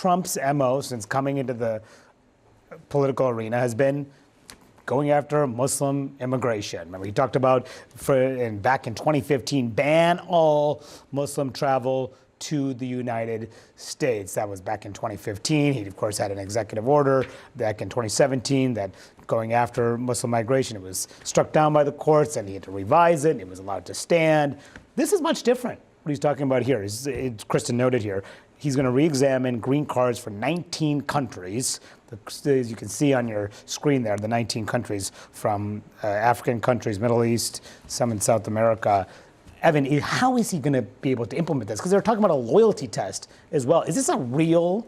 Trump's MO since coming into the political arena has been going after Muslim immigration. Remember, he talked about back in 2015, ban all Muslim travel to the United States. That was back in 2015. He, of course, had an executive order back in 2017 that going after Muslim migration, it was struck down by the courts and he had to revise it. It was allowed to stand. This is much different. What he's talking about here is, Kristen noted here, he's going to re-examine green cards for 19 countries. As you can see on your screen there, the 19 countries from African countries, Middle East, some in South America. Evan, how is he going to be able to implement this? Because they're talking about a loyalty test as well. Is this a real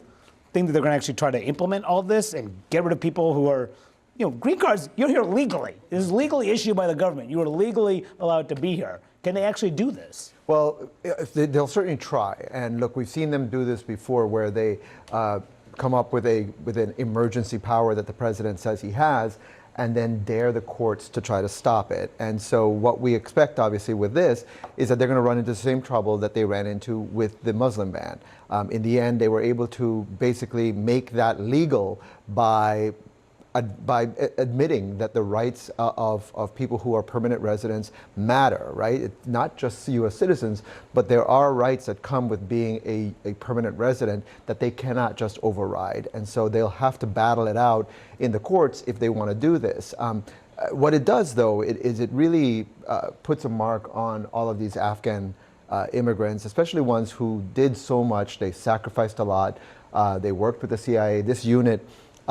thing that they're going to actually try to implement all this and get rid of people who are, green cards, you're here legally. This is legally issued by the government. You are legally allowed to be here. Can they actually do this? Well, they'll certainly try. And look, we've seen them do this before where they come up with an emergency power that the president says he has and then dare the courts to try to stop it. And so what we expect, obviously, with this is that they're going to run into the same trouble that they ran into with the Muslim ban. In the end, they were able to basically make that legal by admitting that the rights of people who are permanent residents matter, right? It's not just U.S. citizens, but there are rights that come with being a permanent resident that they cannot just override. And so they'll have to battle it out in the courts if they want to do this. What it does, though, is it really puts a mark on all of these Afghan immigrants, especially ones who did so much. They sacrificed a lot. They worked with the CIA. This unit,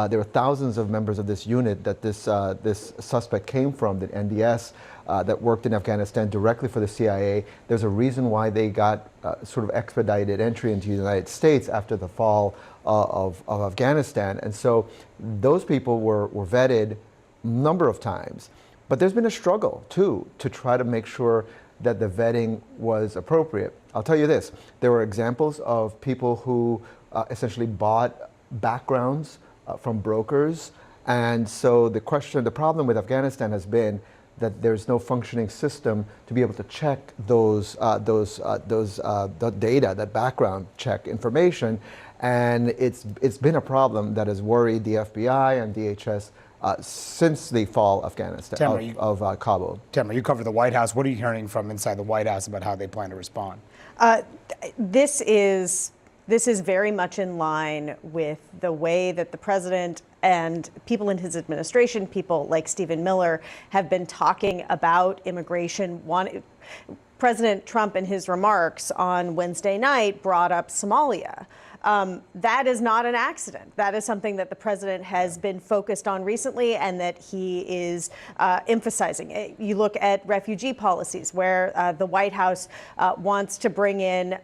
there were thousands of members of this unit that this suspect came from, the NDS, that worked in Afghanistan directly for the CIA. There's a reason why they got sort of expedited entry into the United States after the fall of Afghanistan. And so those people were vetted a number of times. But there's been a struggle, too, to try to make sure that the vetting was appropriate. I'll tell you this. There were examples of people who essentially bought backgrounds from brokers. And so the problem with Afghanistan has been that there's no functioning system to be able to check the data, that background check information. And it's been a problem that has worried the FBI and DHS since the fall of Afghanistan, of Kabul. Tamara, you cover the White House. What are you hearing from inside the White House about how they plan to respond? This is very much in line with the way that the president and people in his administration, people like Stephen Miller, have been talking about immigration. President Trump, in his remarks on Wednesday night, brought up Somalia. That is not an accident. That is something that the president has been focused on recently and that he is emphasizing. You look at refugee policies where the White House wants to bring in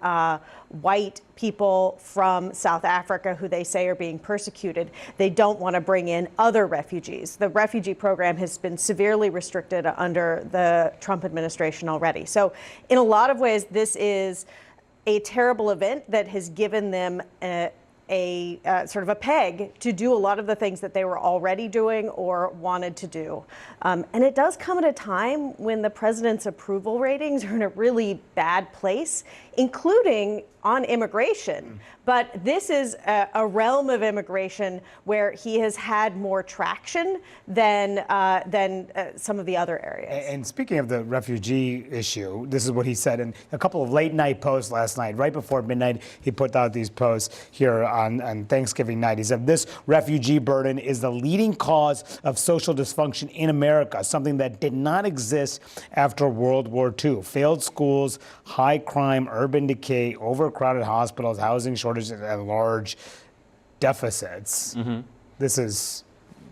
white people from South Africa who they say are being persecuted. They don't want to bring in other refugees. The refugee program has been severely restricted under the Trump administration already. So in a lot of ways, this is a terrible event that has given them a sort of a peg to do a lot of the things that they were already doing or wanted to do. And it does come at a time when the president's approval ratings are in a really bad place, including on immigration. But this is a realm of immigration where he has had more traction than some of the other areas. And speaking of the refugee issue, this is what he said in a couple of late night posts last night. Right before midnight, he put out these posts here on Thanksgiving night. He said, this refugee burden is the leading cause of social dysfunction in America, something that did not exist after World War II. Failed schools, high crime, urban decay, overcrowded hospitals, housing shortages, and large deficits. He's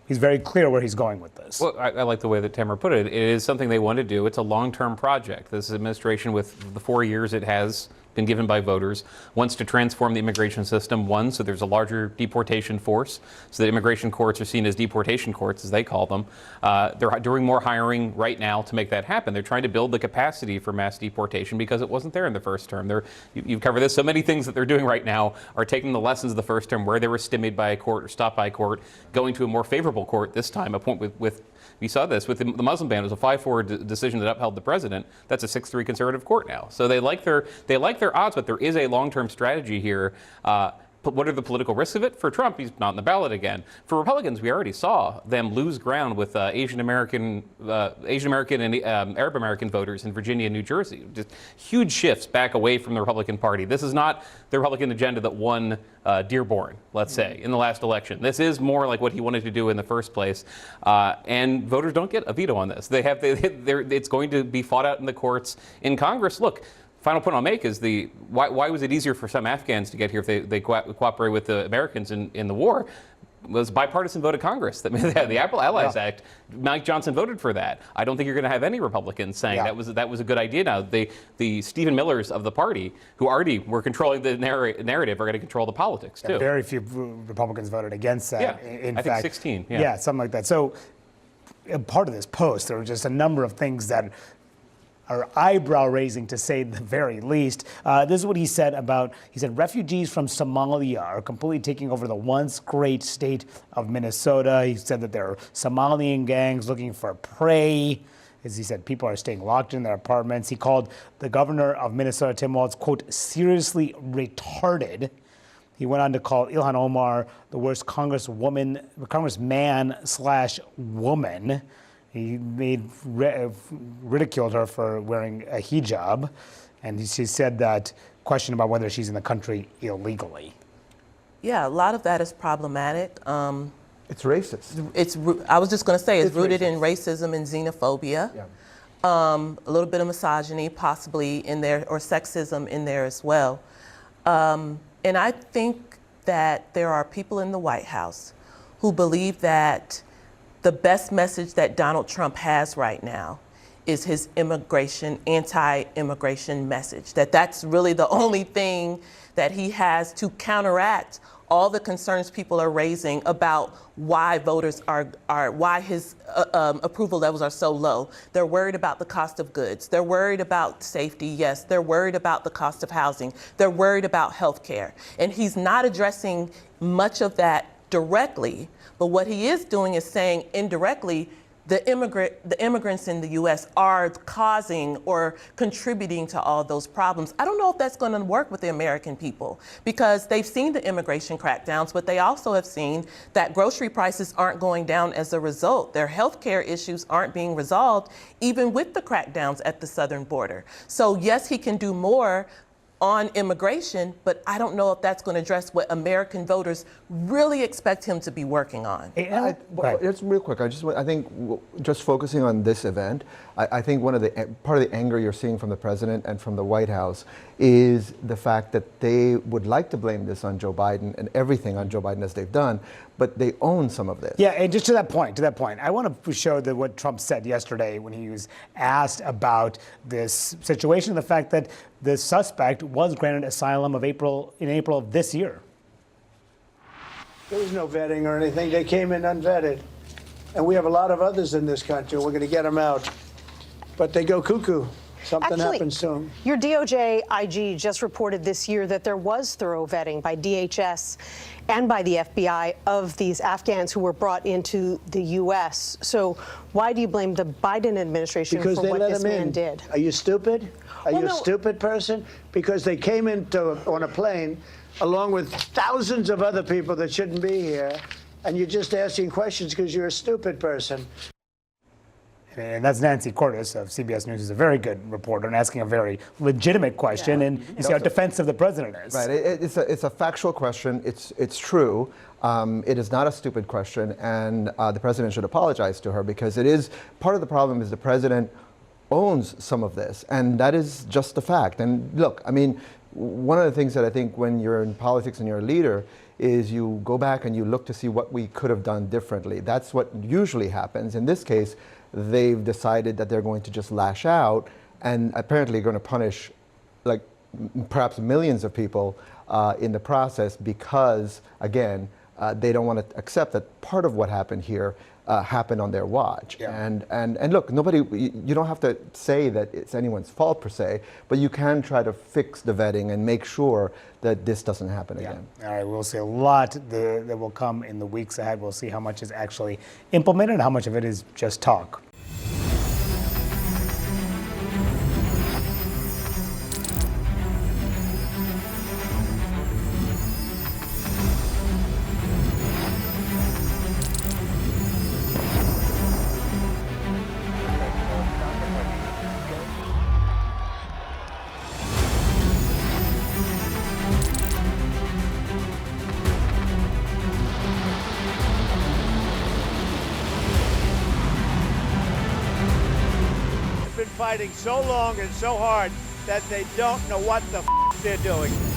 very clear where he's going with this. Well, I like the way that Tamara put it. It is something they want to do. It's a long-term project. This administration, with the 4 years it has been given by voters, wants to transform the immigration system, one, so there's a larger deportation force, so that immigration courts are seen as deportation courts, as they call them. They're doing more hiring right now to make that happen. They're trying to build the capacity for mass deportation because it wasn't there in the first term. You've covered this. So many things that they're doing right now are taking the lessons of the first term where they were stymied by a court or stopped by a court, going to a more favorable court this time, a point with we saw this with the Muslim ban. It was a 5-4 decision that upheld the president. That's a 6-3 conservative court now. So they like their odds, but there is a long-term strategy here. what are the political risks of it? For Trump, he's not on the ballot again. For Republicans, we already saw them lose ground with Asian American and Arab American voters in Virginia and New Jersey. Just huge shifts back away from the Republican Party. This is not the Republican agenda that won Dearborn, let's say, in the last election. This is more like what he wanted to do in the first place. And voters don't get a veto on this. It's going to be fought out in the courts in Congress. Look, final point I'll make is why was it easier for some Afghans to get here if they cooperate with the Americans in the war? Was bipartisan vote of Congress that made the Allies Act. Mike Johnson voted for that. I don't think you're going to have any Republicans saying that was a good idea. Now the Stephen Millers of the party, who already were controlling the narrative, are going to control the politics too. Very few Republicans voted against that. Yeah, in I fact, think 16. Yeah, something like that. So, part of this post, there were just a number of things that are eyebrow-raising, to say the very least. This is what he said he said, refugees from Somalia are completely taking over the once great state of Minnesota. He said that there are Somalian gangs looking for prey. As he said, people are staying locked in their apartments. He called the governor of Minnesota, Tim Walz, quote, seriously retarded. He went on to call Ilhan Omar the worst congressman/woman. He ridiculed her for wearing a hijab, and she said that question about whether she's in the country illegally. Yeah, a lot of that is problematic. It's racist. I was just going to say it's It's rooted racist. in racism and xenophobia. Yeah. A little bit of misogyny possibly in there, or sexism in there as well. And I think that there are people in the White House who believe that the best message that Donald Trump has right now is his anti-immigration message. That's really the only thing that he has to counteract all the concerns people are raising about why voters why his approval levels are so low. They're worried about the cost of goods. They're worried about safety, yes. They're worried about the cost of housing. They're worried about health care. And he's not addressing much of that directly, but what he is doing is saying indirectly, the immigrants in the U.S. are causing or contributing to all those problems. I don't know if that's going to work with the American people, because they've seen the immigration crackdowns, but they also have seen that grocery prices aren't going down as a result. Their health care issues aren't being resolved, even with the crackdowns at the southern border. So yes, he can do more on immigration, but I don't know if that's going to address what American voters really expect him to be working on. Just real quick, I think just focusing on this event, I think part of the anger you're seeing from the president and from the White House is the fact that they would like to blame this on Joe Biden and everything on Joe Biden as they've done, but they own some of this. Yeah, and just to that point, I want to show that what Trump said yesterday when he was asked about this situation, the fact that the suspect was granted asylum in April of this year. There was no vetting or anything. They came in unvetted. And we have a lot of others in this country. We're going to get them out. But they go cuckoo. Something happens to them. Your DOJ IG just reported this year that there was thorough vetting by DHS and by the FBI of these Afghans who were brought into the U.S. So why do you blame the Biden administration Because for they what let this them man in. did? Are you stupid? Are Well, you a no. stupid person? Because they came on a plane along with thousands of other people that shouldn't be here, and you're just asking questions because you're a stupid person. And that's Nancy Cordes of CBS News, who's a very good reporter and asking a very legitimate question. And you see how defensive the president is. Right. It's a factual question. It's true. It is not a stupid question, and the president should apologize to her, because it is part of the problem is the president owns some of this, and that is just a fact. And look, I mean, one of the things that I think when you're in politics and you're a leader is you go back and you look to see what we could have done differently. That's what usually happens. In this case, they've decided that they're going to just lash out and apparently going to punish like perhaps millions of people in the process because, again, they don't want to accept that part of what happened here happened on their watch. Yeah. And look, you don't have to say that it's anyone's fault per se, but you can try to fix the vetting and make sure that this doesn't happen again. All right, we'll see a lot that will come in the weeks ahead. We'll see how much is actually implemented and how much of it is just talk. fighting so long and so hard that they don't know what the they're doing.